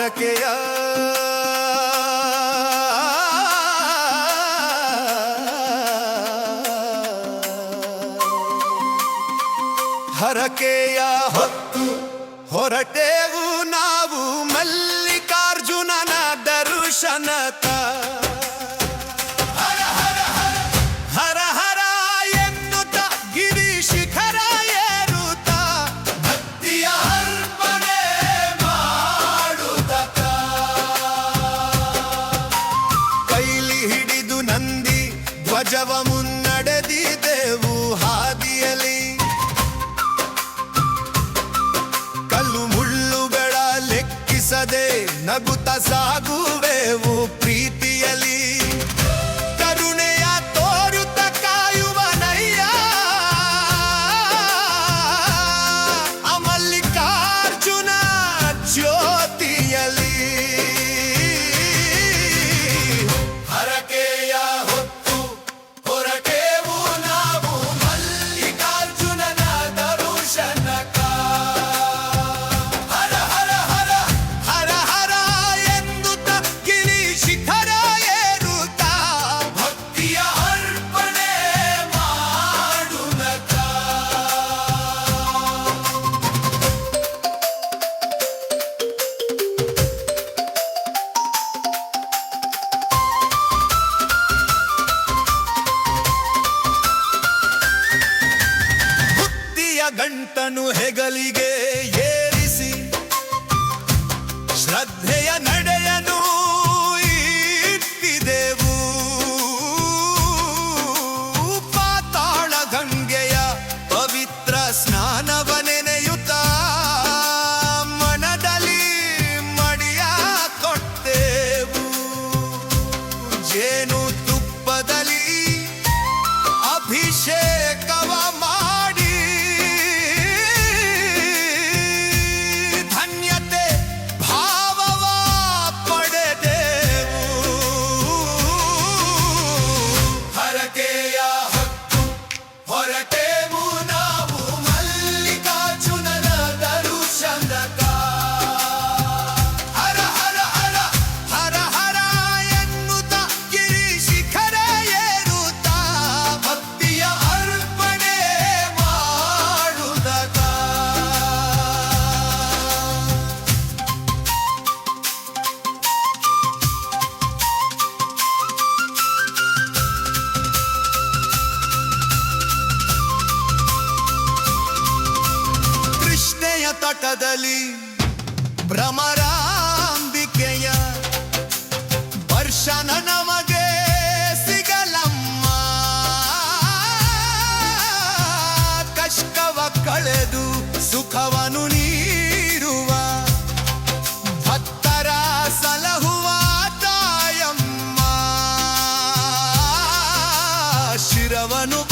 ಹರಕೆಯ ಹರಕೆಯ ಹೊತ್ತು ಹೊರಟೆವು ನಾವು ಮಲ್ಲಿಕಾರ್ಜುನನ ದರ್ಶನಕ. ಹರ ಹರ ಹರ ಹರ ಎನ್ನುತ್ತ ಗಿರಿ ಶಿಖರ ಏರುತ್ತ ಭಕ್ತಿಯ ಅರ್ಪಣೆ ಮಾಡುತ್ತ ಕೈಲಿ ಹಿಡಿದು ನಂದಿ ಧ್ವಜವ ಮುನ್ನಡೆದಿದ್ದೆವು ಹಾದಿಯಲ್ಲಿ. ನಗುತ್ತ ಸಾಗುವೆವು ಪ್ರೀತಿಯಲಿ. ಕರುಣೆಯ ತೋರುತ್ತ ಕಾಯುವನಯ್ಯ ಮಲ್ಲಿಕಾರ್ಜುನ ಜ್ಯೋತಿಯಲಿ. ಹರಕೆಯ ಹೊತ್ತು ಹೊರಟೆವು ನಾವು ಮಲ್ಲಿಕಾರ್ಜುನನ ದರ್ಶನಕ. ಗಂಟನು ಹೆಗಲಿಗೆ ಏರಿಸಿ ಶ್ರದ್ಧೆಯ ನಡೆಯನು ಇಟ್ಟಿದೆವು. ಪಾತಾಳ ಗಂಗೆಯ ಪವಿತ್ರ ಸ್ನಾನವ ನೆನೆಯುತ್ತ ಮನದಲ್ಲಿ ಮಡಿಯ ಕೊಟ್ಟೆವು. ಜೇನು ತುಪ್ಪದಲ್ಲಿ ಅಭಿಷೇಕವ ಮಾಡಿ ತಟದಲ್ಲಿ ಭ್ರಮರಾಂಬಿಕೆಯ ದರ್ಶನ ನಮಗೆ ಸಿಗಲಮ್ಮ. ಕಷ್ಟವ ಕಳೆದು ಸುಖವನ್ನು ನೀಡುವ ಭಕ್ತರ ಸಲಹುವ ತಾಯಮ್ಮ. ಶಿರವನು